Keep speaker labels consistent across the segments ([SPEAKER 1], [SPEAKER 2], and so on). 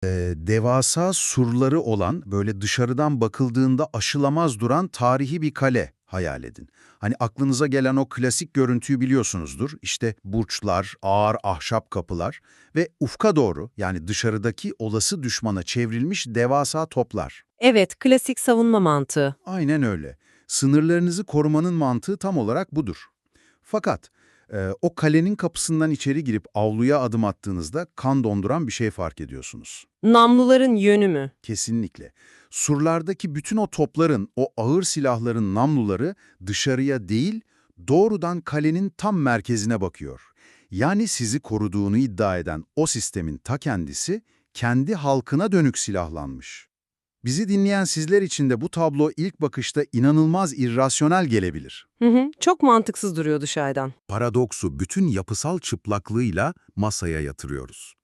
[SPEAKER 1] Devasa surları olan, böyle dışarıdan bakıldığında aşılamaz duran tarihi bir kale hayal edin. Hani aklınıza gelen o klasik görüntüyü biliyorsunuzdur. İşte burçlar, ağır ahşap kapılar ve ufka doğru, yani dışarıdaki olası düşmana çevrilmiş devasa toplar.
[SPEAKER 2] Evet, klasik savunma mantığı.
[SPEAKER 1] Aynen öyle. Sınırlarınızı korumanın mantığı tam olarak budur. Fakat o kalenin kapısından içeri girip avluya adım attığınızda kan donduran bir şey fark ediyorsunuz.
[SPEAKER 2] Namluların yönü mü?
[SPEAKER 1] Kesinlikle. Surlardaki bütün o topların, o ağır silahların namluları dışarıya değil, doğrudan kalenin tam merkezine bakıyor. Yani sizi koruduğunu iddia eden o sistemin ta kendisi, kendi halkına dönük silahlanmış. Bizi dinleyen sizler için de bu tablo ilk bakışta inanılmaz irrasyonel gelebilir.
[SPEAKER 2] Çok mantıksız duruyor dışarıdan.
[SPEAKER 1] Paradoksu bütün yapısal çıplaklığıyla masaya yatırıyoruz.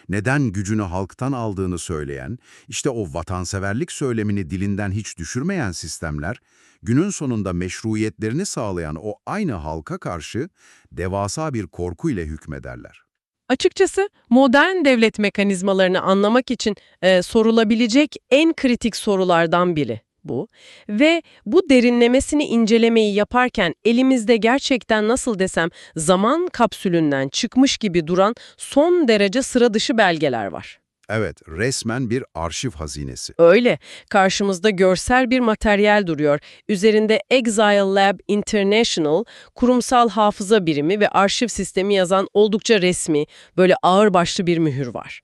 [SPEAKER 1] Neden gücünü halktan aldığını söyleyen, işte o vatanseverlik söylemini dilinden hiç düşürmeyen sistemler, günün sonunda meşruiyetlerini sağlayan o aynı halka karşı devasa bir korku ile hükmederler.
[SPEAKER 2] Açıkçası modern devlet mekanizmalarını anlamak için sorulabilecek en kritik sorulardan biri bu. Ve bu derinlemesini incelemeyi yaparken elimizde gerçekten nasıl desem zaman kapsülünden çıkmış gibi duran son derece sıra dışı belgeler var.
[SPEAKER 1] Evet, resmen bir arşiv hazinesi.
[SPEAKER 2] Öyle. Karşımızda görsel bir materyal duruyor. Üzerinde Exile Lab International, kurumsal hafıza birimi ve arşiv sistemi yazan oldukça resmi, böyle ağırbaşlı bir mühür var.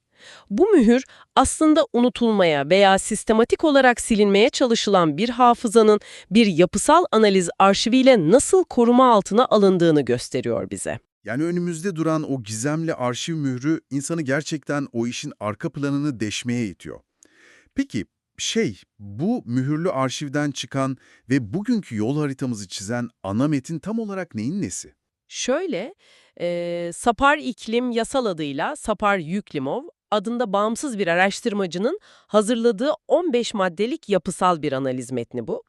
[SPEAKER 2] Bu mühür aslında unutulmaya veya sistematik olarak silinmeye çalışılan bir hafızanın bir yapısal analiz arşiviyle nasıl koruma altına alındığını gösteriyor bize.
[SPEAKER 1] Yani önümüzde duran o gizemli arşiv mührü insanı gerçekten o işin arka planını deşmeye itiyor. Peki bu mühürlü arşivden çıkan ve bugünkü yol haritamızı çizen ana metin tam olarak neyin nesi?
[SPEAKER 2] Şöyle, Sapar İklim yasal adıyla Sapar Yuklimov adında bağımsız bir araştırmacının hazırladığı 15 maddelik yapısal bir analiz metni bu.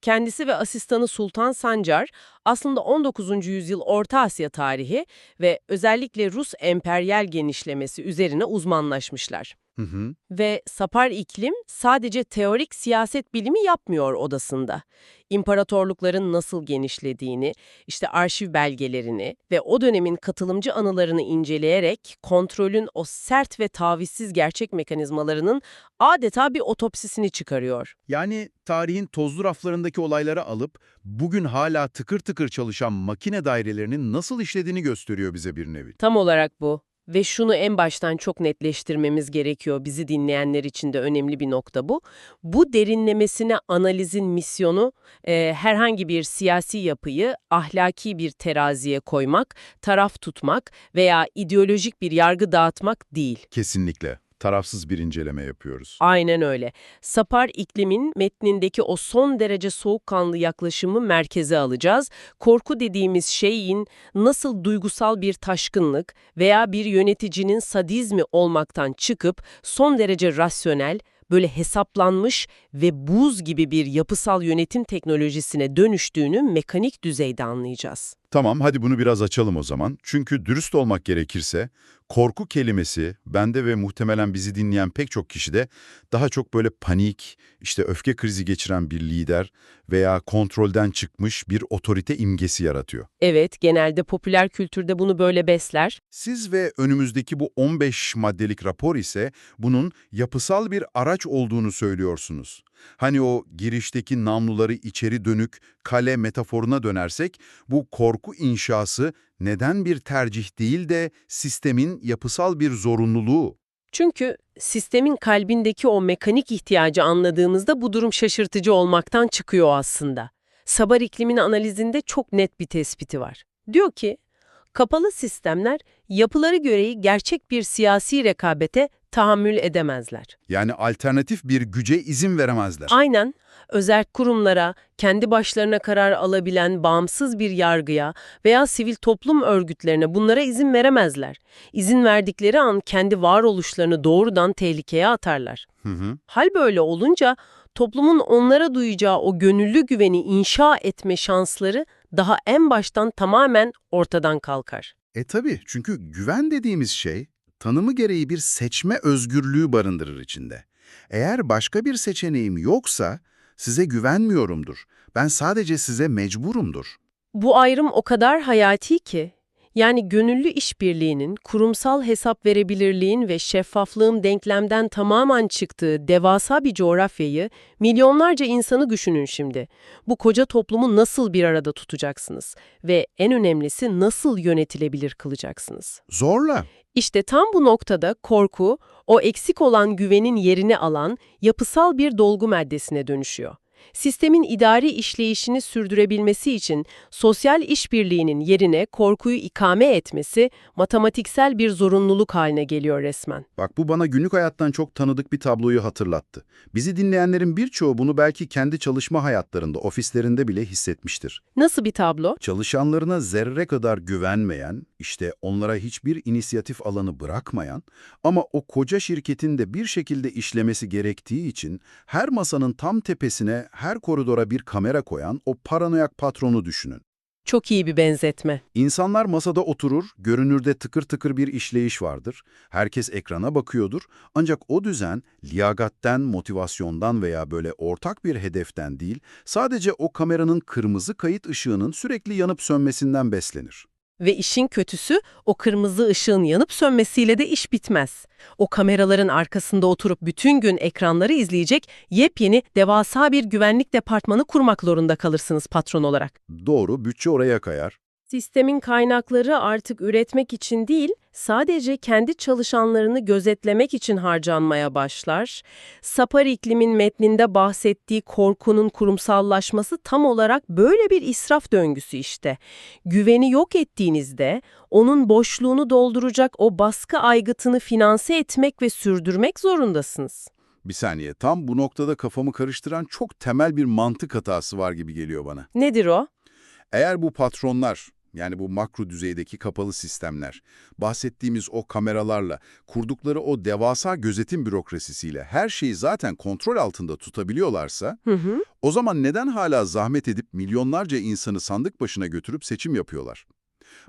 [SPEAKER 2] Kendisi ve asistanı Sultan Sancar aslında 19. yüzyıl Orta Asya tarihi ve özellikle Rus emperyal genişlemesi üzerine uzmanlaşmışlar.
[SPEAKER 1] Hı hı.
[SPEAKER 2] Ve Sapar İklim sadece teorik siyaset bilimi yapmıyor odasında. İmparatorlukların nasıl genişlediğini, işte arşiv belgelerini ve o dönemin katılımcı anılarını inceleyerek kontrolün o sert ve tavizsiz gerçek mekanizmalarının adeta bir otopsisini çıkarıyor.
[SPEAKER 1] Yani tarihin tozlu raflarındaki olayları alıp bugün hala tıkır tıkır çalışan makine dairelerinin nasıl işlediğini gösteriyor bize bir nevi.
[SPEAKER 2] Tam olarak bu. Ve şunu en baştan çok netleştirmemiz gerekiyor. Bizi dinleyenler için de önemli bir nokta bu. Bu derinlemesine analizin misyonu herhangi bir siyasi yapıyı ahlaki bir teraziye koymak, taraf tutmak veya ideolojik bir yargı dağıtmak değil.
[SPEAKER 1] Kesinlikle. Tarafsız bir inceleme yapıyoruz.
[SPEAKER 2] Aynen öyle. Sapar iklimin metnindeki o son derece soğukkanlı yaklaşımı merkeze alacağız. Korku dediğimiz şeyin nasıl duygusal bir taşkınlık veya bir yöneticinin sadizmi olmaktan çıkıp son derece rasyonel, böyle hesaplanmış ve buz gibi bir yapısal yönetim teknolojisine dönüştüğünü mekanik düzeyde anlayacağız.
[SPEAKER 1] Tamam, hadi bunu biraz açalım o zaman. Çünkü dürüst olmak gerekirse, korku kelimesi bende ve muhtemelen bizi dinleyen pek çok kişide daha çok böyle panik, işte öfke krizi geçiren bir lider veya kontrolden çıkmış bir otorite imgesi yaratıyor.
[SPEAKER 2] Evet, genelde popüler kültürde bunu böyle besler.
[SPEAKER 1] Siz ve önümüzdeki bu 15 maddelik rapor ise bunun yapısal bir araç olduğunu söylüyorsunuz. Hani o girişteki namluları içeri dönük kale metaforuna dönersek, bu korku inşası neden bir tercih değil de sistemin yapısal bir zorunluluğu?
[SPEAKER 2] Çünkü sistemin kalbindeki o mekanik ihtiyacı anladığımızda bu durum şaşırtıcı olmaktan çıkıyor aslında. Sabar iklimin analizinde çok net bir tespiti var. Diyor ki, kapalı sistemler yapıları gereği gerçek bir siyasi rekabete tahammül edemezler.
[SPEAKER 1] Yani alternatif bir güce izin veremezler.
[SPEAKER 2] Aynen, özerk kurumlara, kendi başlarına karar alabilen bağımsız bir yargıya veya sivil toplum örgütlerine bunlara izin veremezler. İzin verdikleri an kendi varoluşlarını doğrudan tehlikeye atarlar.
[SPEAKER 1] Hı hı.
[SPEAKER 2] Hal böyle olunca toplumun onlara duyacağı o gönüllü güveni inşa etme şansları daha en baştan tamamen ortadan kalkar.
[SPEAKER 1] Tabii, çünkü güven dediğimiz şey tanımı gereği bir seçme özgürlüğü barındırır içinde. Eğer başka bir seçeneğim yoksa size güvenmiyorumdur. Ben sadece size mecburumdur.
[SPEAKER 2] Bu ayrım o kadar hayati ki. Yani gönüllü işbirliğinin, kurumsal hesap verebilirliğin ve şeffaflığın denklemden tamamen çıktığı devasa bir coğrafyayı, milyonlarca insanı düşünün şimdi. Bu koca toplumu nasıl bir arada tutacaksınız ve en önemlisi nasıl yönetilebilir kılacaksınız?
[SPEAKER 1] Zorla.
[SPEAKER 2] İşte tam bu noktada korku, o eksik olan güvenin yerini alan yapısal bir dolgu maddesine dönüşüyor. Sistemin idari işleyişini sürdürebilmesi için sosyal işbirliğinin yerine korkuyu ikame etmesi matematiksel bir zorunluluk haline geliyor resmen.
[SPEAKER 1] Bak bu bana günlük hayattan çok tanıdık bir tabloyu hatırlattı. Bizi dinleyenlerin birçoğu bunu belki kendi çalışma hayatlarında, ofislerinde bile hissetmiştir.
[SPEAKER 2] Nasıl bir tablo?
[SPEAKER 1] Çalışanlarına zerre kadar güvenmeyen, işte onlara hiçbir inisiyatif alanı bırakmayan ama o koca şirketin de bir şekilde işlemesi gerektiği için her masanın tam tepesine, her koridora bir kamera koyan o paranoyak patronu düşünün.
[SPEAKER 2] Çok iyi bir benzetme.
[SPEAKER 1] İnsanlar masada oturur, görünürde tıkır tıkır bir işleyiş vardır. Herkes ekrana bakıyordur. Ancak o düzen liyakatten, motivasyondan veya böyle ortak bir hedeften değil, sadece o kameranın kırmızı kayıt ışığının sürekli yanıp sönmesinden beslenir.
[SPEAKER 2] Ve işin kötüsü o kırmızı ışığın yanıp sönmesiyle de iş bitmez. O kameraların arkasında oturup bütün gün ekranları izleyecek yepyeni devasa bir güvenlik departmanı kurmak zorunda kalırsınız patron olarak.
[SPEAKER 1] Doğru, bütçe oraya kayar.
[SPEAKER 2] Sistemin kaynakları artık üretmek için değil, sadece kendi çalışanlarını gözetlemek için harcanmaya başlar. Sapar iklimin metninde bahsettiği korkunun kurumsallaşması tam olarak böyle bir israf döngüsü işte. Güveni yok ettiğinizde, onun boşluğunu dolduracak o baskı aygıtını finanse etmek ve sürdürmek zorundasınız.
[SPEAKER 1] Bir saniye, tam bu noktada kafamı karıştıran çok temel bir mantık hatası var gibi geliyor bana.
[SPEAKER 2] Nedir o?
[SPEAKER 1] Eğer bu patronlar, yani bu makro düzeydeki kapalı sistemler, bahsettiğimiz o kameralarla, kurdukları o devasa gözetim bürokrasisiyle her şeyi zaten kontrol altında tutabiliyorlarsa,
[SPEAKER 2] Hı hı.
[SPEAKER 1] o zaman neden hala zahmet edip milyonlarca insanı sandık başına götürüp seçim yapıyorlar?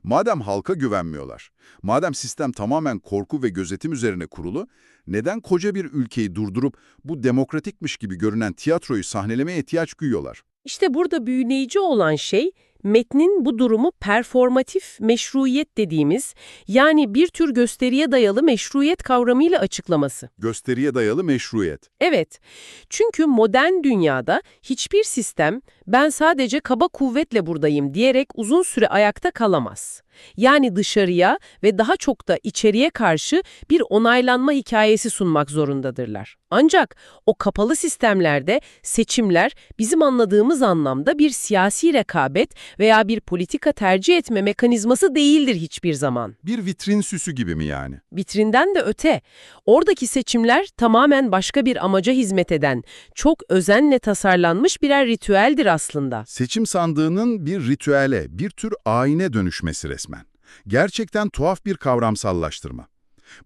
[SPEAKER 1] Madem halka güvenmiyorlar, madem sistem tamamen korku ve gözetim üzerine kurulu, neden koca bir ülkeyi durdurup bu demokratikmiş gibi görünen tiyatroyu sahnelemeye ihtiyaç duyuyorlar?
[SPEAKER 2] İşte burada büyüleyici olan şey, metnin bu durumu performatif meşruiyet dediğimiz, yani bir tür gösteriye dayalı meşruiyet kavramıyla açıklaması.
[SPEAKER 1] Gösteriye dayalı meşruiyet.
[SPEAKER 2] Evet, çünkü modern dünyada hiçbir sistem ben sadece kaba kuvvetle buradayım diyerek uzun süre ayakta kalamaz. Yani dışarıya ve daha çok da içeriye karşı bir onaylanma hikayesi sunmak zorundadırlar. Ancak o kapalı sistemlerde seçimler bizim anladığımız anlamda bir siyasi rekabet veya bir politika tercih etme mekanizması değildir hiçbir zaman.
[SPEAKER 1] Bir vitrin süsü gibi mi yani?
[SPEAKER 2] Vitrinden de öte, oradaki seçimler tamamen başka bir amaca hizmet eden, çok özenle tasarlanmış birer ritüeldir aslında.
[SPEAKER 1] Seçim sandığının bir ritüele, bir tür ayine dönüşmesi resmen. Gerçekten tuhaf bir kavramsallaştırma.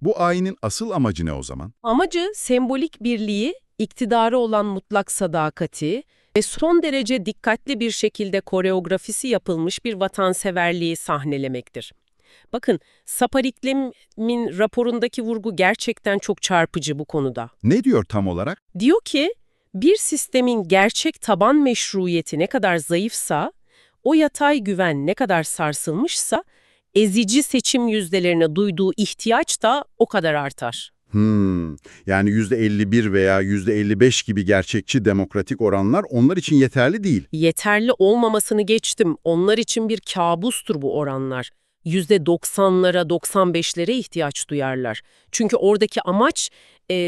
[SPEAKER 1] Bu ayinin asıl amacı ne o zaman?
[SPEAKER 2] Amacı sembolik birliği, iktidarı olan mutlak sadakati ve son derece dikkatli bir şekilde koreografisi yapılmış bir vatanseverliği sahnelemektir. Bakın, Sapar İklim'in raporundaki vurgu gerçekten çok çarpıcı bu konuda.
[SPEAKER 1] Ne diyor tam olarak?
[SPEAKER 2] Diyor ki, bir sistemin gerçek taban meşruiyeti ne kadar zayıfsa, o yatay güven ne kadar sarsılmışsa, ezici seçim yüzdelerine duyduğu ihtiyaç da o kadar artar.
[SPEAKER 1] Yani %51 veya %55 gibi gerçekçi demokratik oranlar onlar için yeterli değil.
[SPEAKER 2] Yeterli olmamasını geçtim, onlar için bir kabustur bu oranlar. %90'lara, 95'lere ihtiyaç duyarlar. Çünkü oradaki amaç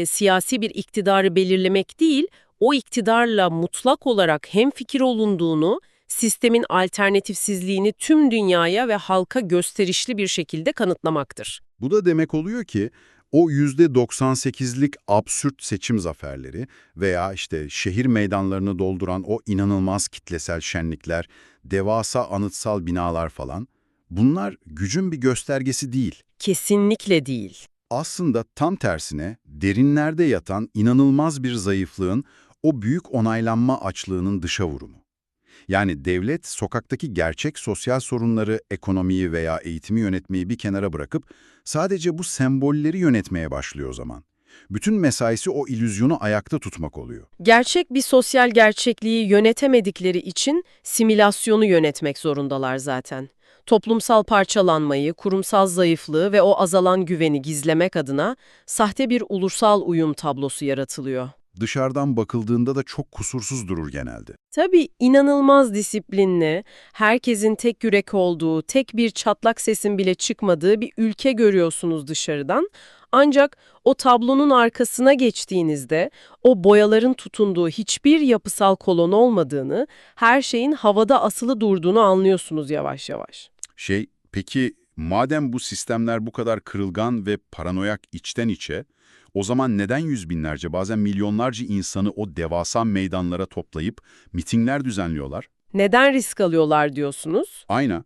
[SPEAKER 2] siyasi bir iktidarı belirlemek değil, o iktidarla mutlak olarak hemfikir olunduğunu, sistemin alternatifsizliğini tüm dünyaya ve halka gösterişli bir şekilde kanıtlamaktır.
[SPEAKER 1] Bu da demek oluyor ki o %98'lik absürt seçim zaferleri veya işte şehir meydanlarını dolduran o inanılmaz kitlesel şenlikler, devasa anıtsal binalar falan, bunlar gücün bir göstergesi değil.
[SPEAKER 2] Kesinlikle değil.
[SPEAKER 1] Aslında tam tersine derinlerde yatan inanılmaz bir zayıflığın, o büyük onaylanma açlığının dışa vurumu. Yani devlet sokaktaki gerçek sosyal sorunları, ekonomiyi veya eğitimi yönetmeyi bir kenara bırakıp sadece bu sembolleri yönetmeye başlıyor o zaman. Bütün mesaisi o illüzyonu ayakta tutmak oluyor.
[SPEAKER 2] Gerçek bir sosyal gerçekliği yönetemedikleri için simülasyonu yönetmek zorundalar zaten. Toplumsal parçalanmayı, kurumsal zayıflığı ve o azalan güveni gizlemek adına sahte bir ulusal uyum tablosu yaratılıyor.
[SPEAKER 1] Dışarıdan bakıldığında da çok kusursuz durur genelde.
[SPEAKER 2] Tabii inanılmaz disiplinli, herkesin tek yürek olduğu, tek bir çatlak sesin bile çıkmadığı bir ülke görüyorsunuz dışarıdan. Ancak o tablonun arkasına geçtiğinizde o boyaların tutunduğu hiçbir yapısal kolon olmadığını, her şeyin havada asılı durduğunu anlıyorsunuz yavaş yavaş.
[SPEAKER 1] Peki madem bu sistemler bu kadar kırılgan ve paranoyak içten içe, o zaman neden yüz binlerce bazen milyonlarca insanı o devasa meydanlara toplayıp mitingler düzenliyorlar?
[SPEAKER 2] Neden risk alıyorlar diyorsunuz?
[SPEAKER 1] Aynen.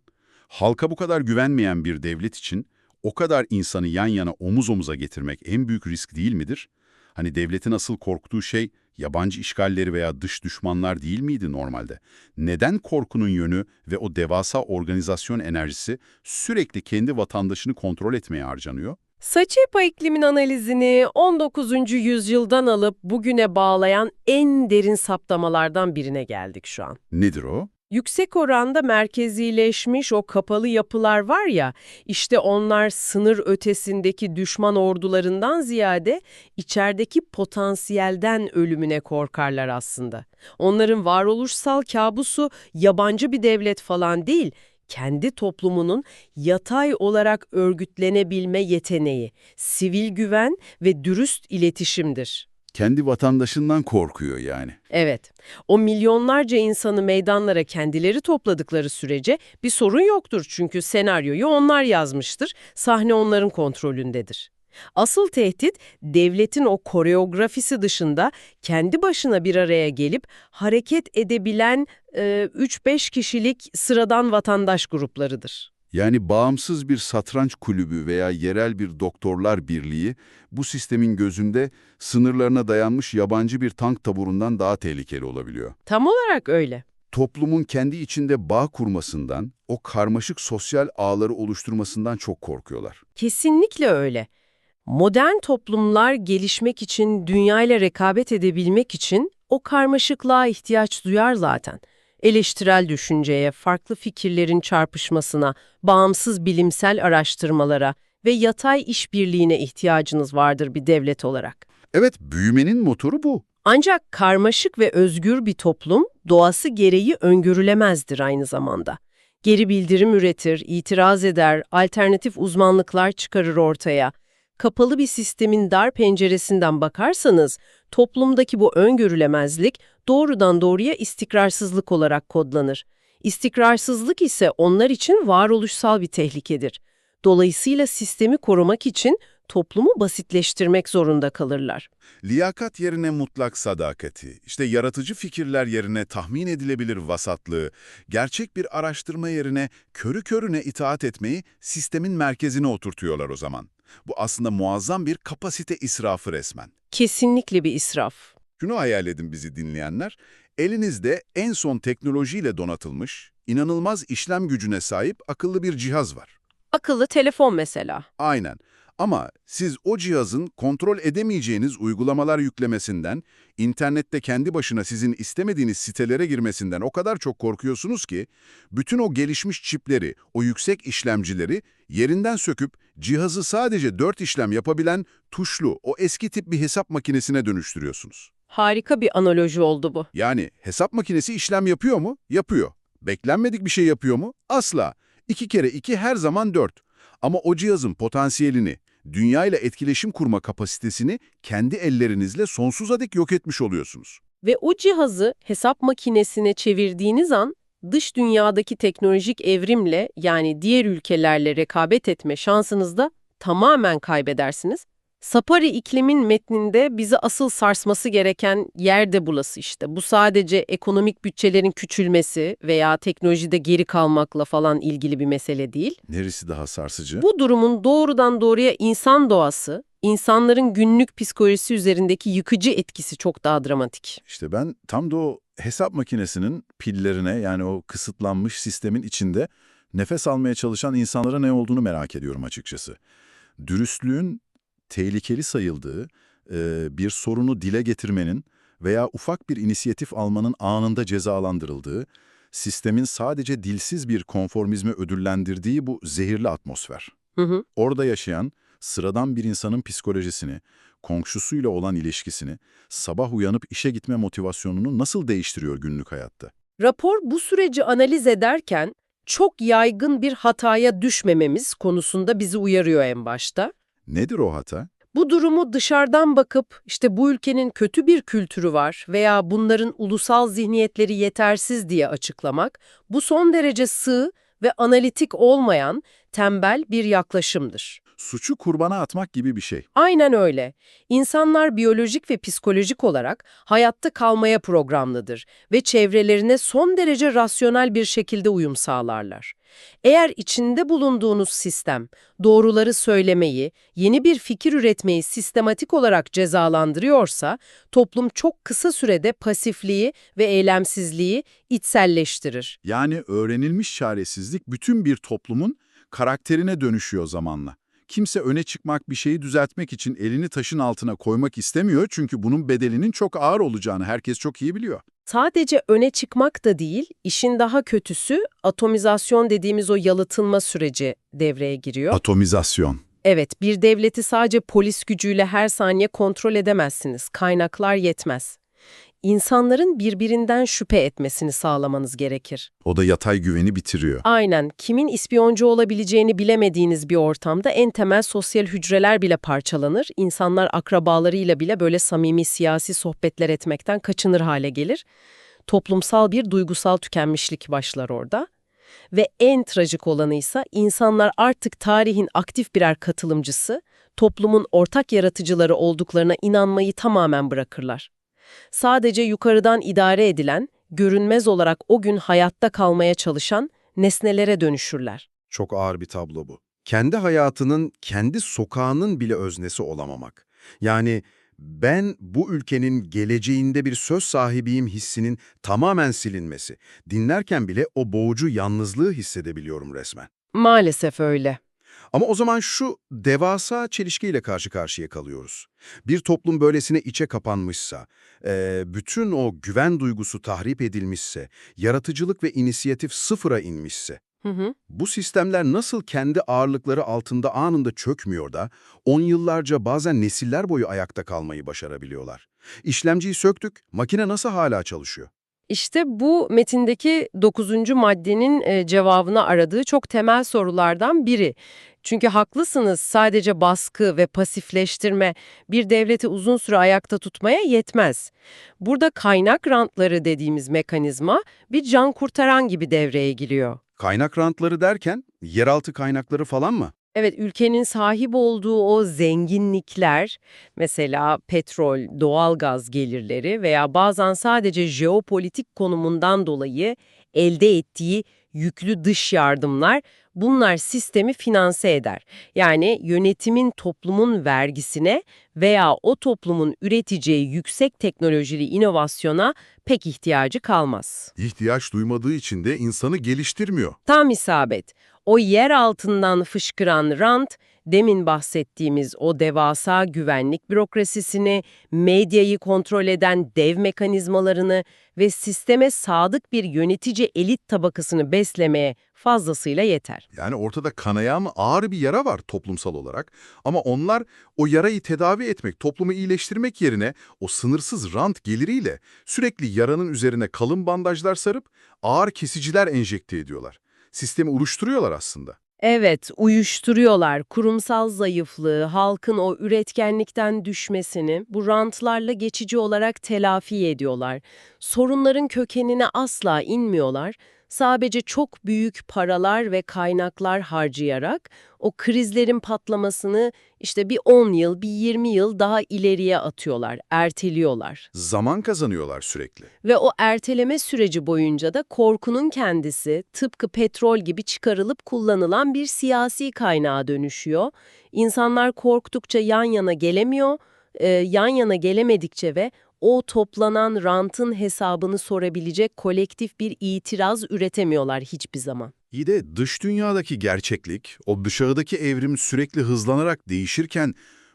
[SPEAKER 1] Halka bu kadar güvenmeyen bir devlet için o kadar insanı yan yana omuz omuza getirmek en büyük risk değil midir? Hani devletin asıl korktuğu şey yabancı işgalleri veya dış düşmanlar değil miydi normalde? Neden korkunun yönü ve o devasa organizasyon enerjisi sürekli kendi vatandaşını kontrol etmeye harcanıyor?
[SPEAKER 2] Saçepa iklimin analizini 19. yüzyıldan alıp bugüne bağlayan en derin saptamalardan birine geldik şu an.
[SPEAKER 1] Nedir o?
[SPEAKER 2] Yüksek oranda merkezileşmiş o kapalı yapılar var ya, işte onlar sınır ötesindeki düşman ordularından ziyade içerideki potansiyelden ölümüne korkarlar aslında. Onların varoluşsal kabusu yabancı bir devlet falan değil, kendi toplumunun yatay olarak örgütlenebilme yeteneği, sivil güven ve dürüst iletişimdir.
[SPEAKER 1] Kendi vatandaşından korkuyor yani.
[SPEAKER 2] Evet, o milyonlarca insanı meydanlara kendileri topladıkları sürece bir sorun yoktur çünkü senaryoyu onlar yazmıştır, sahne onların kontrolündedir. Asıl tehdit devletin o koreografisi dışında kendi başına bir araya gelip hareket edebilen 3-5 kişilik sıradan vatandaş gruplarıdır.
[SPEAKER 1] Yani bağımsız bir satranç kulübü veya yerel bir doktorlar birliği bu sistemin gözünde sınırlarına dayanmış yabancı bir tank taburundan daha tehlikeli olabiliyor.
[SPEAKER 2] Tam olarak öyle.
[SPEAKER 1] Toplumun kendi içinde bağ kurmasından, o karmaşık sosyal ağları oluşturmasından çok korkuyorlar.
[SPEAKER 2] Kesinlikle öyle. Modern toplumlar gelişmek için, dünyayla rekabet edebilmek için o karmaşıklığa ihtiyaç duyar zaten. Eleştirel düşünceye, farklı fikirlerin çarpışmasına, bağımsız bilimsel araştırmalara ve yatay işbirliğine ihtiyacınız vardır bir devlet olarak.
[SPEAKER 1] Evet, büyümenin motoru bu.
[SPEAKER 2] Ancak karmaşık ve özgür bir toplum doğası gereği öngörülemezdir aynı zamanda. Geri bildirim üretir, itiraz eder, alternatif uzmanlıklar çıkarır ortaya. Kapalı bir sistemin dar penceresinden bakarsanız, toplumdaki bu öngörülemezlik doğrudan doğruya istikrarsızlık olarak kodlanır. İstikrarsızlık ise onlar için varoluşsal bir tehlikedir. Dolayısıyla sistemi korumak için toplumu basitleştirmek zorunda kalırlar.
[SPEAKER 1] Liyakat yerine mutlak sadakati, işte yaratıcı fikirler yerine tahmin edilebilir vasatlığı, gerçek bir araştırma yerine körü körüne itaat etmeyi sistemin merkezine oturtuyorlar o zaman. Bu aslında muazzam bir kapasite israfı resmen.
[SPEAKER 2] Kesinlikle bir israf.
[SPEAKER 1] Şunu hayal edin bizi dinleyenler, elinizde en son teknolojiyle donatılmış, inanılmaz işlem gücüne sahip akıllı bir cihaz var.
[SPEAKER 2] Akıllı telefon mesela.
[SPEAKER 1] Aynen. Ama siz o cihazın kontrol edemeyeceğiniz uygulamalar yüklemesinden, internette kendi başına sizin istemediğiniz sitelere girmesinden o kadar çok korkuyorsunuz ki, bütün o gelişmiş çipleri, o yüksek işlemcileri yerinden söküp cihazı sadece 4 işlem yapabilen tuşlu, o eski tip bir hesap makinesine dönüştürüyorsunuz.
[SPEAKER 2] Harika bir analoji oldu bu.
[SPEAKER 1] Yani hesap makinesi işlem yapıyor mu? Yapıyor. Beklenmedik bir şey yapıyor mu? Asla. 2 kere 2 her zaman 4. Ama o cihazın potansiyelini, dünyayla etkileşim kurma kapasitesini kendi ellerinizle sonsuza dek yok etmiş oluyorsunuz.
[SPEAKER 2] Ve o cihazı hesap makinesine çevirdiğiniz an dış dünyadaki teknolojik evrimle yani diğer ülkelerle rekabet etme şansınızı da tamamen kaybedersiniz. Sapari iklimin metninde bizi asıl sarsması gereken yer de burası işte. Bu sadece ekonomik bütçelerin küçülmesi veya teknolojide geri kalmakla falan ilgili bir mesele değil.
[SPEAKER 1] Neresi daha sarsıcı?
[SPEAKER 2] Bu durumun doğrudan doğruya insan doğası, insanların günlük psikolojisi üzerindeki yıkıcı etkisi çok daha dramatik.
[SPEAKER 1] İşte ben tam da o
[SPEAKER 3] hesap makinesinin pillerine, yani o kısıtlanmış sistemin içinde nefes almaya çalışan insanlara ne olduğunu merak ediyorum açıkçası. Dürüstlüğün tehlikeli sayıldığı, bir sorunu dile getirmenin veya ufak bir inisiyatif almanın anında cezalandırıldığı, sistemin sadece dilsiz bir konformizmi ödüllendirdiği bu zehirli atmosfer.
[SPEAKER 2] Hı hı.
[SPEAKER 3] Orada yaşayan sıradan bir insanın psikolojisini, komşusuyla olan ilişkisini, sabah uyanıp işe gitme motivasyonunu nasıl değiştiriyor günlük hayatta?
[SPEAKER 2] Rapor bu süreci analiz ederken çok yaygın bir hataya düşmememiz konusunda bizi uyarıyor en başta.
[SPEAKER 3] Nedir o hata?
[SPEAKER 2] Bu durumu dışarıdan bakıp işte bu ülkenin kötü bir kültürü var veya bunların ulusal zihniyetleri yetersiz diye açıklamak, bu son derece sığ ve analitik olmayan tembel bir yaklaşımdır.
[SPEAKER 3] Suçu kurbana atmak gibi bir şey.
[SPEAKER 2] Aynen öyle. İnsanlar biyolojik ve psikolojik olarak hayatta kalmaya programlıdır ve çevrelerine son derece rasyonel bir şekilde uyum sağlarlar. Eğer içinde bulunduğunuz sistem doğruları söylemeyi, yeni bir fikir üretmeyi sistematik olarak cezalandırıyorsa, toplum çok kısa sürede pasifliği ve eylemsizliği içselleştirir.
[SPEAKER 3] Yani öğrenilmiş çaresizlik bütün bir toplumun karakterine dönüşüyor zamanla. Kimse öne çıkmak, bir şeyi düzeltmek için elini taşın altına koymak istemiyor çünkü bunun bedelinin çok ağır olacağını herkes çok iyi biliyor.
[SPEAKER 2] Sadece öne çıkmak da değil, işin daha kötüsü atomizasyon dediğimiz o yalıtılma süreci devreye giriyor.
[SPEAKER 3] Atomizasyon.
[SPEAKER 2] Evet, bir devleti sadece polis gücüyle her saniye kontrol edemezsiniz. Kaynaklar yetmez. İnsanların birbirinden şüphe etmesini sağlamanız gerekir.
[SPEAKER 3] O da yatay güveni bitiriyor.
[SPEAKER 2] Aynen, kimin ispiyoncu olabileceğini bilemediğiniz bir ortamda en temel sosyal hücreler bile parçalanır. İnsanlar akrabalarıyla bile böyle samimi siyasi sohbetler etmekten kaçınır hale gelir. Toplumsal bir duygusal tükenmişlik başlar orada. Ve en trajik olanıysa insanlar artık tarihin aktif birer katılımcısı, toplumun ortak yaratıcıları olduklarına inanmayı tamamen bırakırlar. Sadece yukarıdan idare edilen, görünmez olarak o gün hayatta kalmaya çalışan nesnelere dönüşürler.
[SPEAKER 1] Çok ağır bir tablo bu. Kendi hayatının, kendi sokağının bile öznesi olamamak. Yani ben bu ülkenin geleceğinde bir söz sahibiyim hissinin tamamen silinmesi. Dinlerken bile o boğucu yalnızlığı hissedebiliyorum resmen.
[SPEAKER 2] Maalesef öyle.
[SPEAKER 1] Ama o zaman şu devasa çelişkiyle karşı karşıya kalıyoruz. Bir toplum böylesine içe kapanmışsa, bütün o güven duygusu tahrip edilmişse, yaratıcılık ve inisiyatif sıfıra inmişse,
[SPEAKER 2] Hı hı.
[SPEAKER 1] bu sistemler nasıl kendi ağırlıkları altında anında çökmüyor da 10 yıllarca bazen nesiller boyu ayakta kalmayı başarabiliyorlar? İşlemciyi söktük, makine nasıl hala çalışıyor?
[SPEAKER 2] İşte bu metindeki 9. maddenin cevabını aradığı çok temel sorulardan biri. Çünkü haklısınız, sadece baskı ve pasifleştirme bir devleti uzun süre ayakta tutmaya yetmez. Burada kaynak rantları dediğimiz mekanizma bir can kurtaran gibi devreye giriyor.
[SPEAKER 1] Kaynak rantları derken yeraltı kaynakları falan mı?
[SPEAKER 2] Evet, ülkenin sahip olduğu o zenginlikler, mesela petrol, doğalgaz gelirleri veya bazen sadece jeopolitik konumundan dolayı elde ettiği yüklü dış yardımlar, bunlar sistemi finanse eder. Yani yönetimin toplumun vergisine veya o toplumun üreteceği yüksek teknolojili inovasyona pek ihtiyacı kalmaz.
[SPEAKER 4] İhtiyaç duymadığı için de insanı geliştirmiyor.
[SPEAKER 2] Tam isabet. O yer altından fışkıran rant, demin bahsettiğimiz o devasa güvenlik bürokrasisini, medyayı kontrol eden dev mekanizmalarını ve sisteme sadık bir yönetici elit tabakasını beslemeye fazlasıyla yeter.
[SPEAKER 4] Yani ortada kanayan ağır bir yara var toplumsal olarak. Ama onlar o yarayı tedavi etmek, toplumu iyileştirmek yerine o sınırsız rant geliriyle sürekli yaranın üzerine kalın bandajlar sarıp ağır kesiciler enjekte ediyorlar. Sistemi oluşturuyorlar aslında.
[SPEAKER 2] Evet, uyuşturuyorlar. Kurumsal zayıflığı, halkın o üretkenlikten düşmesini bu rantlarla geçici olarak telafi ediyorlar. Sorunların kökenine asla inmiyorlar. Sadece çok büyük paralar ve kaynaklar harcayarak o krizlerin patlamasını işte bir 10 yıl, bir 20 yıl daha ileriye atıyorlar, erteliyorlar.
[SPEAKER 1] Zaman kazanıyorlar sürekli.
[SPEAKER 2] Ve o erteleme süreci boyunca da korkunun kendisi tıpkı petrol gibi çıkarılıp kullanılan bir siyasi kaynağa dönüşüyor. İnsanlar korktukça yan yana gelemiyor yan yana gelemedikçe ve o toplanan rantın hesabını sorabilecek kolektif bir itiraz üretemiyorlar hiçbir zaman.
[SPEAKER 4] İyi de dış dünyadaki gerçeklik, o dışarıdaki evrim sürekli hızlanarak değişirken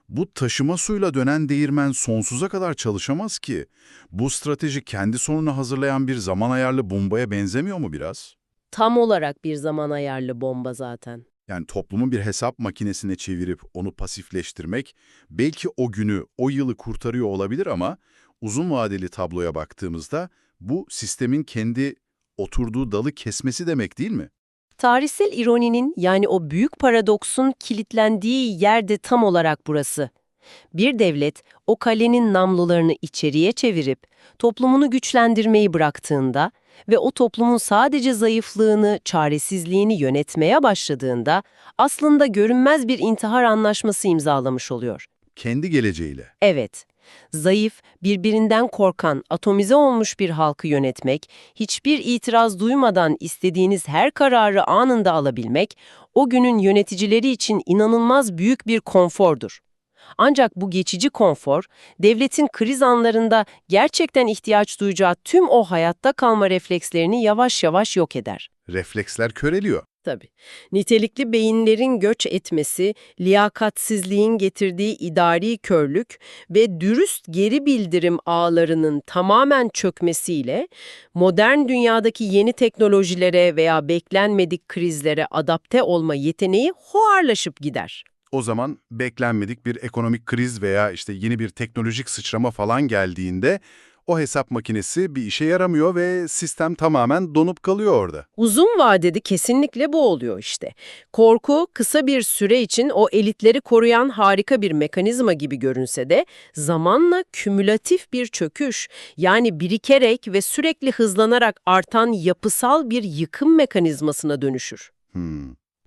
[SPEAKER 4] bu taşıma suyla dönen değirmen sonsuza kadar çalışamaz ki. Bu strateji kendi sonunu hazırlayan bir zaman ayarlı bombaya benzemiyor mu biraz?
[SPEAKER 2] Tam olarak bir zaman ayarlı bomba zaten.
[SPEAKER 4] Yani toplumu bir hesap makinesine çevirip onu pasifleştirmek belki o günü, o yılı kurtarıyor olabilir ama uzun vadeli tabloya baktığımızda bu sistemin kendi oturduğu dalı kesmesi demek değil mi?
[SPEAKER 2] Tarihsel ironinin yani o büyük paradoksun kilitlendiği yer de tam olarak burası. Bir devlet o kalenin namlularını içeriye çevirip toplumunu güçlendirmeyi bıraktığında ve o toplumun sadece zayıflığını, çaresizliğini yönetmeye başladığında aslında görünmez bir intihar anlaşması imzalamış oluyor.
[SPEAKER 4] Kendi geleceğiyle.
[SPEAKER 2] Evet, zayıf, birbirinden korkan, atomize olmuş bir halkı yönetmek, hiçbir itiraz duymadan istediğiniz her kararı anında alabilmek, o günün yöneticileri için inanılmaz büyük bir konfordur. Ancak bu geçici konfor, devletin kriz anlarında gerçekten ihtiyaç duyacağı tüm o hayatta kalma reflekslerini yavaş yavaş yok eder.
[SPEAKER 4] Refleksler köreliyor.
[SPEAKER 2] Tabii. Nitelikli beyinlerin göç etmesi, liyakatsizliğin getirdiği idari körlük ve dürüst geri bildirim ağlarının tamamen çökmesiyle modern dünyadaki yeni teknolojilere veya beklenmedik krizlere adapte olma yeteneği hoarlaşıp gider.
[SPEAKER 4] O zaman beklenmedik bir ekonomik kriz veya yeni bir teknolojik sıçrama falan geldiğinde o hesap makinesi bir işe yaramıyor ve sistem tamamen donup kalıyor orada.
[SPEAKER 2] Uzun vadede kesinlikle bu oluyor işte. Korku kısa bir süre için o elitleri koruyan harika bir mekanizma gibi görünse de zamanla kümülatif bir çöküş, yani birikerek ve sürekli hızlanarak artan yapısal bir yıkım mekanizmasına dönüşür.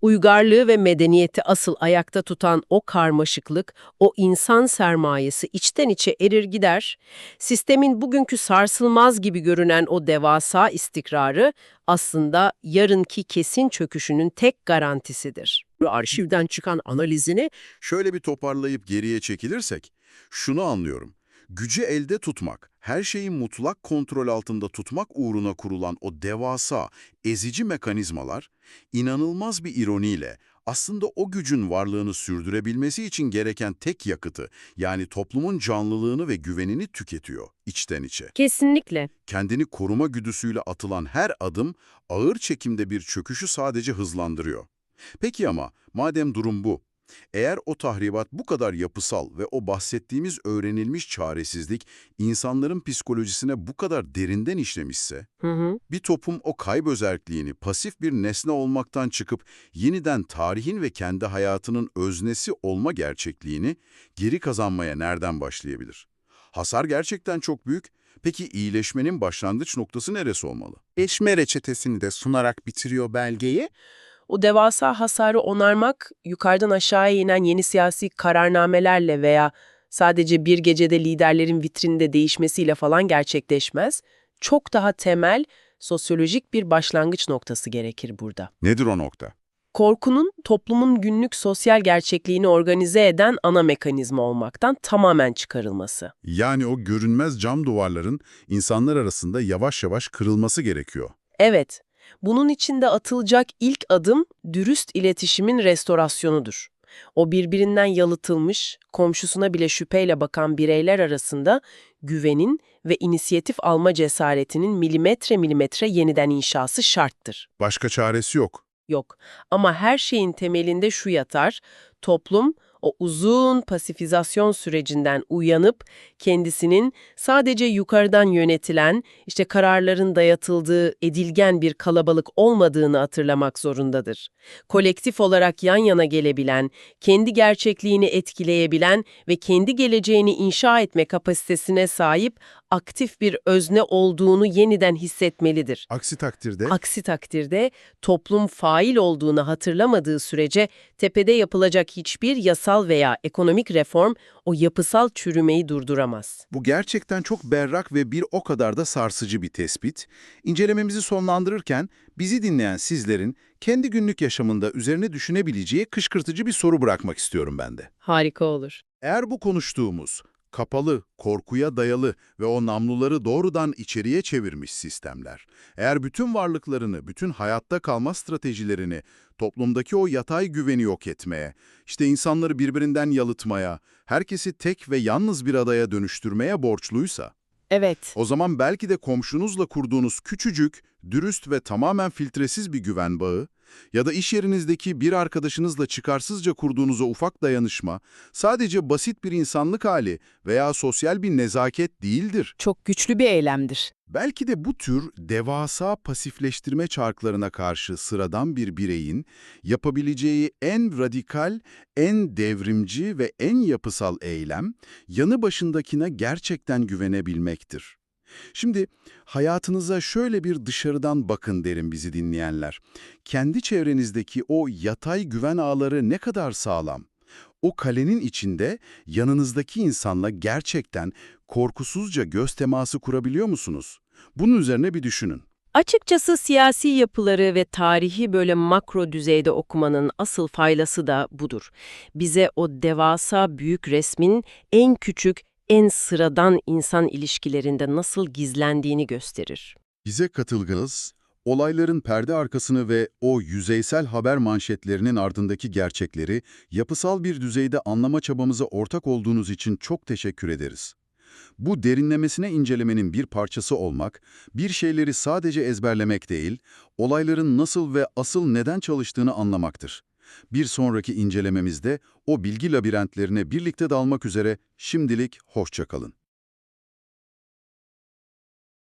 [SPEAKER 2] Uygarlığı ve medeniyeti asıl ayakta tutan o karmaşıklık, o insan sermayesi içten içe erir gider. Sistemin bugünkü sarsılmaz gibi görünen o devasa istikrarı aslında yarınki kesin çöküşünün tek garantisidir.
[SPEAKER 5] Arşivden çıkan analizini
[SPEAKER 4] Şöyle bir toparlayıp geriye çekilirsek, şunu anlıyorum. Gücü elde tutmak, her şeyi mutlak kontrol altında tutmak uğruna kurulan o devasa, ezici mekanizmalar, inanılmaz bir ironiyle aslında o gücün varlığını sürdürebilmesi için gereken tek yakıtı, yani toplumun canlılığını ve güvenini tüketiyor içten içe.
[SPEAKER 2] Kesinlikle.
[SPEAKER 4] Kendini koruma güdüsüyle atılan her adım ağır çekimde bir çöküşü sadece hızlandırıyor. Peki ama madem durum bu, eğer o tahribat bu kadar yapısal ve o bahsettiğimiz öğrenilmiş çaresizlik insanların psikolojisine bu kadar derinden işlemişse, bir toplum o kaybözerkliğini pasif bir nesne olmaktan çıkıp yeniden tarihin ve kendi hayatının öznesi olma gerçekliğini geri kazanmaya nereden başlayabilir? Hasar gerçekten çok büyük. Peki iyileşmenin başlangıç noktası neresi olmalı?
[SPEAKER 5] eşme reçetesini de sunarak bitiriyor belgeyi.
[SPEAKER 2] O devasa hasarı onarmak, yukarıdan aşağıya inen yeni siyasi kararnamelerle veya sadece bir gecede liderlerin vitrinde değişmesiyle falan gerçekleşmez. Çok daha temel, sosyolojik bir başlangıç noktası gerekir burada.
[SPEAKER 4] Nedir o nokta?
[SPEAKER 2] Korkunun toplumun günlük sosyal gerçekliğini organize eden ana mekanizma olmaktan tamamen çıkarılması.
[SPEAKER 4] Yani o görünmez cam duvarların insanlar arasında yavaş yavaş kırılması gerekiyor.
[SPEAKER 2] Evet, bunun için de atılacak ilk adım dürüst iletişimin restorasyonudur. O birbirinden yalıtılmış, komşusuna bile şüpheyle bakan bireyler arasında güvenin ve inisiyatif alma cesaretinin milimetre milimetre yeniden inşası şarttır.
[SPEAKER 4] Başka çaresi yok.
[SPEAKER 2] Yok. Ama her şeyin temelinde şu yatar, toplum o uzun pasifizasyon sürecinden uyanıp kendisinin sadece yukarıdan yönetilen, kararların dayatıldığı edilgen bir kalabalık olmadığını hatırlamak zorundadır. Kolektif olarak yan yana gelebilen, kendi gerçekliğini etkileyebilen ve kendi geleceğini inşa etme kapasitesine sahip aktif bir özne olduğunu yeniden hissetmelidir.
[SPEAKER 4] Aksi
[SPEAKER 2] Takdirde toplum fail olduğunu hatırlamadığı sürece tepede yapılacak hiçbir yasal veya ekonomik reform o yapısal çürümeyi durduramaz.
[SPEAKER 4] Bu gerçekten çok berrak ve bir o kadar da sarsıcı bir tespit. İncelememizi sonlandırırken bizi dinleyen sizlerin kendi günlük yaşamında üzerine düşünebileceği kışkırtıcı bir soru bırakmak istiyorum ben de.
[SPEAKER 2] Harika olur.
[SPEAKER 4] Eğer bu konuştuğumuz Kapalı, korkuya dayalı ve o namluları doğrudan içeriye çevirmiş sistemler. Eğer bütün varlıklarını, bütün hayatta kalma stratejilerini toplumdaki o yatay güveni yok etmeye, işte insanları birbirinden yalıtmaya, herkesi tek ve yalnız bir adaya dönüştürmeye borçluysa,
[SPEAKER 2] Evet.
[SPEAKER 4] o zaman belki de komşunuzla kurduğunuz küçücük, dürüst ve tamamen filtresiz bir güven bağı ya da iş yerinizdeki bir arkadaşınızla çıkarsızca kurduğunuz o ufak dayanışma sadece basit bir insanlık hali veya sosyal bir nezaket değildir.
[SPEAKER 2] Çok güçlü bir eylemdir.
[SPEAKER 4] Belki de bu tür devasa pasifleştirme çarklarına karşı sıradan bir bireyin yapabileceği en radikal, en devrimci ve en yapısal eylem, yanı başındakine gerçekten güvenebilmektir. Şimdi hayatınıza şöyle bir dışarıdan bakın derim bizi dinleyenler. Kendi çevrenizdeki o yatay güven ağları ne kadar sağlam? O kalenin içinde yanınızdaki insanla gerçekten korkusuzca göz teması kurabiliyor musunuz? Bunun üzerine bir düşünün.
[SPEAKER 2] Açıkçası siyasi yapıları ve tarihi böyle makro düzeyde okumanın asıl faydası da budur. Bize o devasa büyük resmin en küçük, en sıradan insan ilişkilerinde nasıl gizlendiğini gösterir.
[SPEAKER 4] Bize katılgınız, olayların perde arkasını ve o yüzeysel haber manşetlerinin ardındaki gerçekleri yapısal bir düzeyde anlama çabamıza ortak olduğunuz için çok teşekkür ederiz. Bu derinlemesine incelemenin bir parçası olmak, bir şeyleri sadece ezberlemek değil, olayların nasıl ve asıl neden çalıştığını anlamaktır. Bir sonraki incelememizde o bilgi labirentlerine birlikte dalmak üzere şimdilik hoşça kalın.